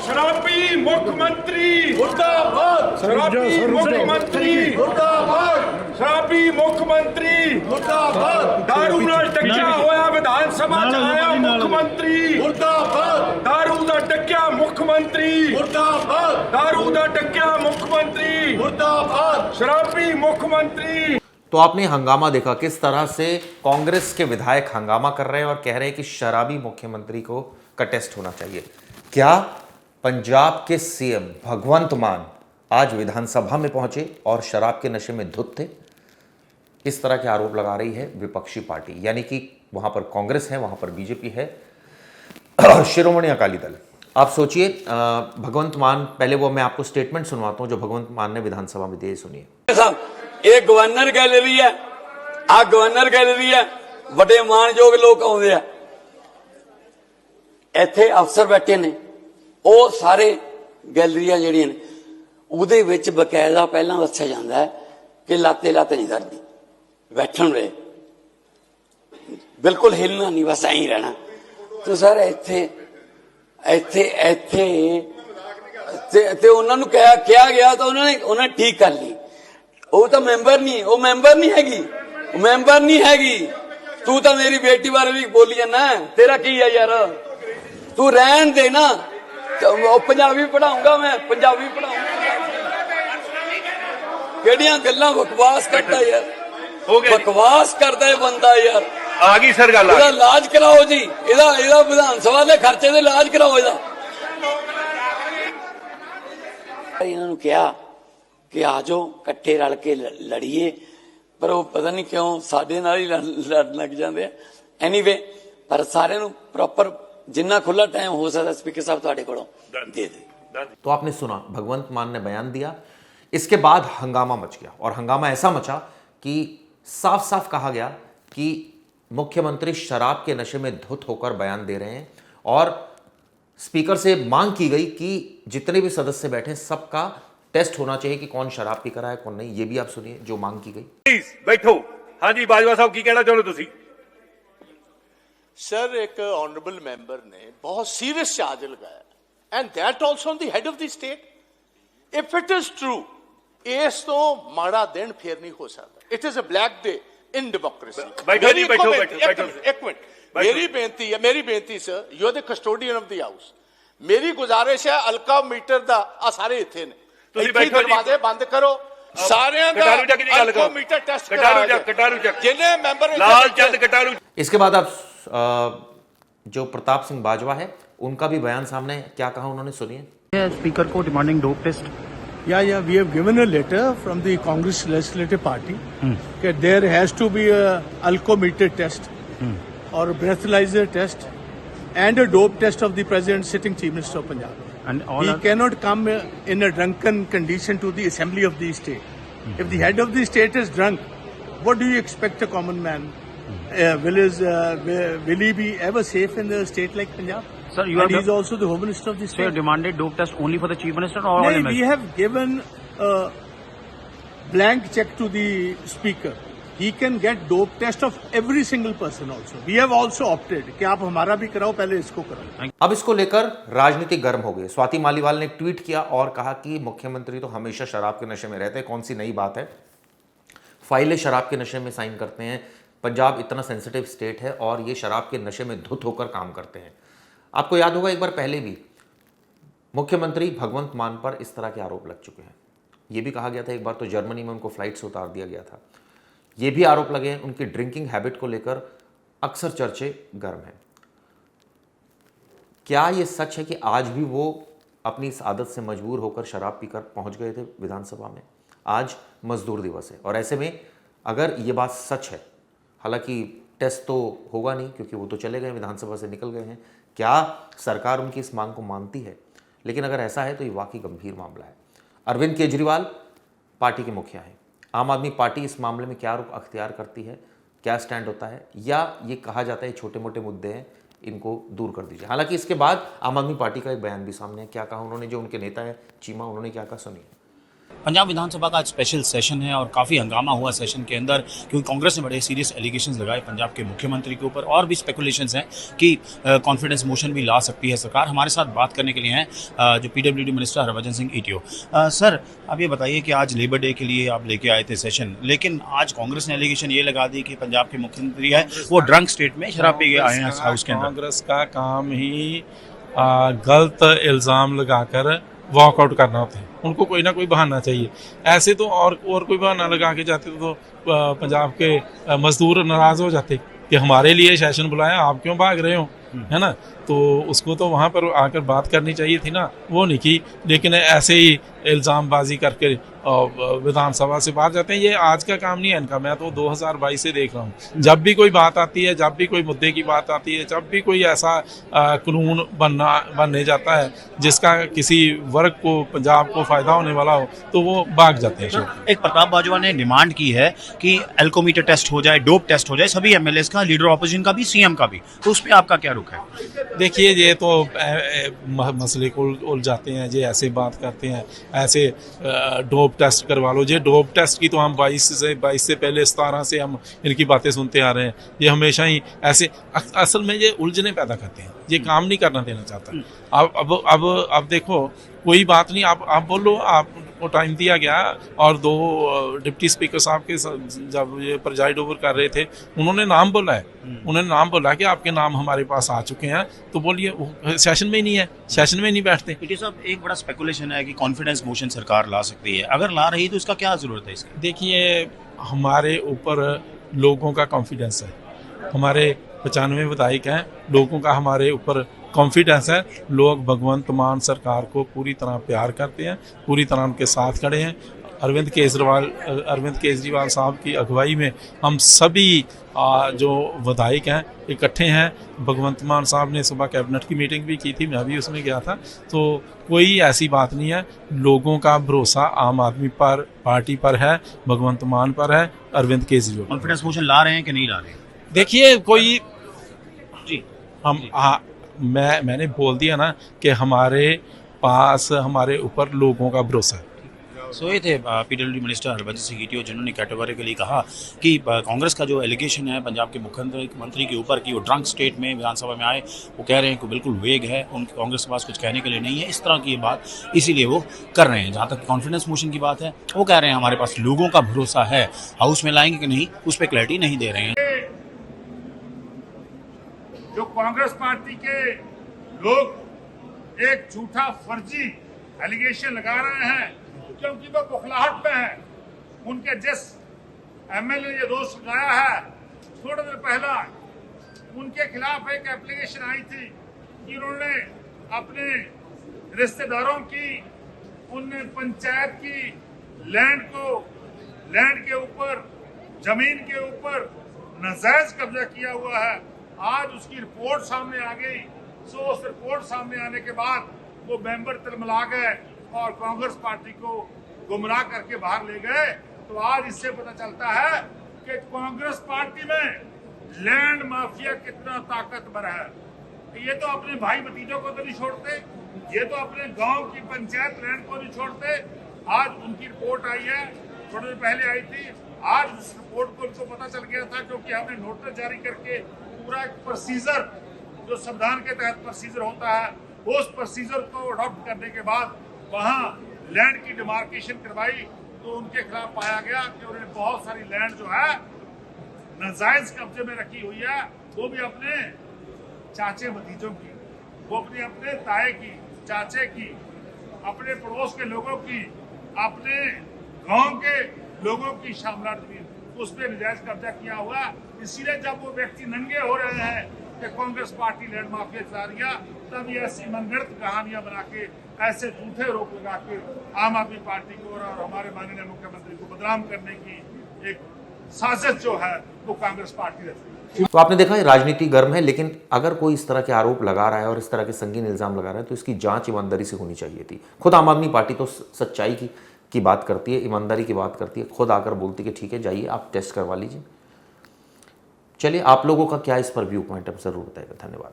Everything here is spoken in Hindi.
शराबी मुख्यमंत्री मुर्दाबाद, शराबी मुख्यमंत्री मुर्दाबाद, शराबी मुख्यमंत्री मुर्दाबाद, दारू नाल टक्या होया विधान सभा च आया मुख्यमंत्री मुर्दाबाद, दारू दा टक्या मुख्यमंत्री मुर्दाबाद, दारू दा टक्या मुख्यमंत्री मुर्दाबाद, शराबी मुख्यमंत्री। तो आपने हंगामा देखा, किस तरह से कांग्रेस के विधायक हंगामा कर रहे हैं और कह रहे हैं कि शराबी मुख्यमंत्री का टेस्ट होना चाहिए। क्या पंजाब के सीएम भगवंत मान आज विधानसभा में पहुंचे और शराब के नशे में धुत थे? इस तरह के आरोप लगा रही है विपक्षी पार्टी, यानी कि वहां पर कांग्रेस है, वहां पर बीजेपी है, शिरोमणि अकाली दल। आप सोचिए, भगवंत मान, पहले वो मैं आपको स्टेटमेंट सुनवाता हूं जो भगवंत मान ने विधानसभा में दिए, सुनिए। ਇਹ ਗਵਰਨਰ ਗੈਲਰੀ ਹੈ, ਆ ਗਵਰਨਰ ਗੈਲਰੀ ਹੈ, ਵੱਡੇ ਮਾਨਯੋਗ ਲੋਕ ਆਉਂਦੇ ਆ, ਇੱਥੇ ਅਫਸਰ ਬੈਠੇ ਨੇ, ਉਹ ਸਾਰੇ ਗੈਲਰੀਆਂ ਜਿਹੜੀਆਂ ਨੇ ਉਹਦੇ ਵਿੱਚ ਬਕਾਇਦਾ ਪਹਿਲਾਂ ਦੱਸਿਆ ਜਾਂਦਾ ਹੈ ਕਿ ਲਾਤੇ ਨਹੀਂ ਕਰਦੀ, ਬੈਠਣ ਵੇ ਬਿਲਕੁਲ ਹਿੱਲਣਾ ਨਹੀਂ, ਬਸ ਐਂ ਹੀ ਰਹਿਣਾ। ਤੇ ਸਰ ਇੱਥੇ ਤੇ ਉਹਨਾਂ ਨੂੰ ਕਿਹਾ ਗਿਆ ਤਾਂ ਉਹਨਾਂ ਨੇ ਠੀਕ ਕਰ ਲਈ। ਉਹ ਤਾਂ ਮੈਂਬਰ ਨਹੀਂ ਹੈਗੀ, ਤੂੰ ਤਾਂ ਮੇਰੀ ਬੇਟੀ ਬਾਰੇ ਵੀ ਬੋਲੀ ਜਾਂਦਾ, ਤੇਰਾ ਕੀ ਹੈ ਯਾਰ, ਤੂੰ ਰਹਿਣ ਦੇ ਨਾ, ਪੰਜਾਬੀ ਪੜਾਉਂਗਾ ਮੈਂ, ਪੰਜਾਬੀ ਪੜਾਉਂਗਾ। ਕਿਹੜੀਆਂ ਗੱਲਾਂ ਬਕਵਾਸ ਕਰਦਾ ਯਾਰ, ਬਕਵਾਸ ਕਰਦਾ ਇਹ ਬੰਦਾ ਯਾਰ। ਆ ਗਈ ਸਰ ਗੱਲ, ਇਹਦਾ ਇਲਾਜ ਕਰਾਓ ਜੀ, ਇਹਦਾ ਵਿਧਾਨ ਸਭਾ ਦੇ ਖਰਚੇ ਦੇ ਇਲਾਜ ਕਰਾਓ ਇਹਦਾ। ਇਹਨਾਂ ਨੂੰ ਕਿਹਾ कि आजो कट्ठे रल के लड़िए, पर वो पता नहीं क्यों साडे नाल ही लड़ लग जाते हैं। एनीवे, पर सारे नूं प्रॉपर जिन्ना खुला टाइम हो सकता स्पीकर साहब तुहाडे कोलों दे दे। तो आपने सुना, भगवंत मान ने बयान दिया, इसके बाद हंगामा मच गया और हंगामा ऐसा मचा कि साफ साफ कहा गया कि मुख्यमंत्री शराब के नशे में धुत होकर बयान दे रहे हैं और स्पीकर से मांग की गई कि जितने भी सदस्य बैठे सबका टेस्ट होना चाहिए कि कौन शराब पी कर रहा है कौन नहीं। ये भी आप सुनिए जो मांग की गई। प्लीज बैठो। हाँ जी बाजवा साहब, की कहना चाहते हो तुसी? सर, एक ऑनरेबल मेंबर ने बहुत सीरियस चार्ज लगाया and that also on the head of the state. If it is true, इस तो माड़ा दिन फिर नहीं हो सकता। It is a black day in democracy. एक मिनट, मेरी बेनती sir, you are the custodian of the house. मेरी गुजारिश है अलका मीटर दा आ सारे इथे ने, दरवाजे बंद करो, सारे मीटर टेस्ट जिन्हें मेंबर लालचंद कटारू। इसके बाद आप जो प्रताप सिंह बाजवा है उनका भी बयान सामने, क्या कहा उन्होंने, सुनिए। स्पीकर को demanding dope test. Yeah, we have given a letter from the Congress Legislative Party that there has to be a alcometer test or a breathalyzer test and a dope test of the President, sitting Chief Minister of Punjab. And he cannot come in a drunken condition to the assembly of the state. If the head of the state is drunk, what do you expect a common man? Will he be ever safe in a state like Punjab? Sir, and he is also the Home Minister of the state. So you demanded dope test only for the Chief Minister or all No, we have given a blank check to the Speaker. He can get dope test of every single person also. We have also opted कि आप हमारा भी कराओ, पहले इसको कराओ। अब इसको लेकर राजनीति गर्म हो गई। स्वाति मालीवाल ने ट्वीट किया और कहा कि मुख्यमंत्री तो हमेशा शराब के नशे में रहते हैं, कौन सी नई बात है, फाइलें शराब के नशे में साइन करते हैं, पंजाब इतना सेंसिटिव स्टेट है और ये शराब के नशे में धुत होकर काम करते हैं। आपको याद होगा एक बार पहले भी मुख्यमंत्री भगवंत मान पर इस तरह के आरोप लग चुके हैं। ये भी कहा गया था एक बार तो जर्मनी में उनको फ्लाइट से उतार दिया गया था। ये भी आरोप लगे हैं, उनकी ड्रिंकिंग हैबिट को लेकर अक्सर चर्चे गर्म हैं। क्या ये सच है कि आज भी वो अपनी इस आदत से मजबूर होकर शराब पीकर पहुंच गए थे विधानसभा में? आज मजदूर दिवस है और ऐसे में अगर ये बात सच है, हालांकि टेस्ट तो होगा नहीं क्योंकि वो तो चले गए, विधानसभा से निकल गए हैं, क्या सरकार उनकी इस मांग को मानती है? लेकिन अगर ऐसा है तो ये वाकई गंभीर मामला है। अरविंद केजरीवाल पार्टी के मुखिया हैं। आम आदमी पार्टी इस मामले में क्या रुख अख्तियार करती है, क्या स्टैंड होता है, या ये कहा जाता है छोटे मोटे मुद्दे हैं इनको दूर कर दीजिए? हालांकि इसके बाद आम आदमी पार्टी का एक बयान भी सामने है। क्या कहा उन्होंने, जो उनके नेता है चीमा, उन्होंने क्या कहा, सुनिए। पंजाब विधानसभा का आज स्पेशल सेशन है और काफ़ी हंगामा हुआ सेशन के अंदर, क्योंकि कांग्रेस ने बड़े सीरियस एलिगेशंस लगाए पंजाब के मुख्यमंत्री के ऊपर, और भी स्पेकुलेशंस हैं कि कॉन्फिडेंस मोशन भी ला सकती है सरकार। हमारे साथ बात करने के लिए हैं जो PWD minister Harbhajan Singh ETO. Sir, अब ये बताइए कि आज लेबर डे के लिए आप लेके आए थे सेशन, लेकिन आज कांग्रेस ने एलिगेशन ये लगा दी कि पंजाब के मुख्यमंत्री है वो ड्रंक स्टेट में शराब पी के आए हैं हाउस के अंदर। कांग्रेस का काम ही गलत इल्ज़ाम लगाकर वॉकआउट करना होता है, उनको कोई ना कोई बहाना चाहिए। ऐसे तो और कोई बहाना लगा के जाते तो पंजाब के मजदूर नाराज़ हो जाते कि हमारे लिए सेशन बुलाया, आप क्यों भाग रहे हो, है ना। तो उसको तो वहाँ पर आकर बात करनी चाहिए थी ना, वो नहीं की, लेकिन ऐसे ही इल्ज़ामबाजी करके विधानसभा से बाहर जाते हैं। ये आज का काम नहीं है इनका, मैं तो 2022 से देख रहा हूँ। जब भी कोई बात आती है, जब भी कोई मुद्दे की बात आती है, जब भी कोई ऐसा कानून बनने जाता है जिसका किसी वर्ग को, पंजाब को फ़ायदा होने वाला हो, तो वो भाग जाते हैं। एक प्रताप बाजवा ने डिमांड की है कि एल्कोमीटर टेस्ट हो जाए, डोप टेस्ट हो जाए, सभी एमएलएस का, लीडर ऑपोजिशन का भी, सीएम का भी, तो उस पर आपका क्या रुख है? देखिए, ये तो मसले को उलझाते हैं, ये ऐसे बात करते हैं, ऐसे डोप टेस्ट करवा लो। ये डोप टेस्ट की तो हम 22 से पहले 17 से हम इनकी बातें सुनते आ रहे हैं। ये हमेशा ही ऐसे, असल में ये उलझने पैदा करते हैं, ये काम नहीं करना देना चाहता। अब देखो, कोई बात नहीं, आप बोलो, आपको टाइम दिया गया, और 2 डिप्टी स्पीकर साहब के जब ये प्रिजाइड ओवर कर रहे थे, उन्होंने नाम बोला है, उन्होंने नाम बोला कि आपके नाम हमारे पास आ चुके हैं, तो बोलिए। वो सेशन में ही नहीं है, सेशन में नहीं बैठते। ईटी साहब, एक बड़ा स्पेकुलेशन है कि कॉन्फिडेंस मोशन सरकार ला सकती है, अगर ला रही तो इसका क्या जरूरत है इसकी? देखिए, हमारे ऊपर लोगों का कॉन्फिडेंस है, हमारे 95 विधायक हैं, लोगों का हमारे ऊपर कॉन्फिडेंस है। लोग भगवंत मान सरकार को पूरी तरह प्यार करते हैं, पूरी तरह उनके साथ खड़े हैं। अरविंद केजरीवाल साहब की अगुवाई में हम सभी जो विधायक हैं इकट्ठे हैं। भगवंत मान साहब ने सुबह कैबिनेट की मीटिंग भी की थी, मैं भी उसमें गया था। तो कोई ऐसी बात नहीं है, लोगों का भरोसा आम आदमी पर, पार्टी पर है, भगवंत मान पर है, अरविंद केजरीवाल। कॉन्फिडेंस मोशन ला रहे हैं कि नहीं ला रहे हैं? देखिए, कोई जी, मैंने बोल दिया ना कि हमारे पास, हमारे ऊपर लोगों का भरोसा है। सो ये थे PWD minister Harbhajan Singh ETO, जिन्होंने कैटेगोरिकली कहा कि कांग्रेस का जो एलिगेशन है पंजाब के मुख्यमंत्री के ऊपर कि वो ड्रंक स्टेट में विधानसभा में आए, वो कह रहे हैं कि बिल्कुल वेग है, उनके कांग्रेस के पास कुछ कहने के लिए नहीं है, इस तरह की ये बात इसीलिए वो कर रहे हैं। जहाँ तक कॉन्फिडेंस मोशन की बात है, वो कह रहे हैं हमारे पास लोगों का भरोसा है, हाउस में लाएंगे कि नहीं उस पर क्लैरिटी नहीं दे रहे हैं। जो कांग्रेस पार्टी के लोग एक झूठा फर्जी एलिगेशन लगा रहे हैं, क्योंकि वो बुखलाहट में है। उनके जिस एमएलए ये दोष लगाया है, थोड़ी देर पहला उनके खिलाफ एक एप्लीकेशन आई थी कि उन्होंने अपने रिश्तेदारों की, उनने पंचायत की लैंड के ऊपर, जमीन के ऊपर नाजायज कब्जा किया हुआ है। आज उसकी रिपोर्ट सामने आ गई। सो उस रिपोर्ट सामने आने के बाद वो मेंबर तिलमिला गए और कांग्रेस पार्टी को गुमराह करके बाहर ले गए। तो आज इससे पता चलता है कि कांग्रेस पार्टी में लैंड माफिया कितना ताकतवर है। ये तो अपने भाई भतीजों को तो नहीं छोड़ते, ये तो अपने गांव की पंचायत लैंड को नहीं छोड़ते। आज उनकी रिपोर्ट आई है, थोड़ी देर पहले आई थी। आज उस रिपोर्ट को उनको पता चल गया था, क्योंकि हमने नोटिस जारी करके पूरा एक प्रोसीजर, जो संविधान के तहत प्रोसीजर होता है, उस प्रोसीजर को अडॉप्ट करने के बाद वहाँ लैंड की डिमार्केशन करवाई। तो उनके खिलाफ पाया गया कि उन्होंने बहुत सारी लैंड जो है नाजायज कब्जे में रखी हुई है, वो भी अपने चाचे भतीजों की, वो अपने ताए की, चाचे की, अपने पड़ोस के लोगों की, अपने गांव के लोगों की शामलाट की, उस पर नजायज कब्जा किया हुआ। इसीलिए जब वो व्यक्ति नंगे हो रहे हैं कि कांग्रेस पार्टी लैंड माफिया चला रही है, तब ये ऐसी मनगढ़ंत कहानियां बना के, ऐसे झूठे रोक लगा के आम आदमी पार्टी को और हमारे माननीय मुख्यमंत्री को बदनाम करने की एक साजिश जो है वो कांग्रेस पार्टी रही है। तो आपने देखा राजनीति गर्म है, लेकिन अगर कोई इस तरह के आरोप लगा रहा है और इस तरह के संगीन इल्जाम लगा रहा है तो इसकी जांच ईमानदारी से होनी चाहिए थी। खुद आम आदमी पार्टी तो सच्चाई की बात करती है, ईमानदारी की बात करती है, खुद आकर बोलती है कि ठीक है जाइए आप टेस्ट करवा लीजिए। चलिए, आप लोगों का क्या इस पर व्यू पॉइंट है, जरूर बताइएगा। धन्यवाद।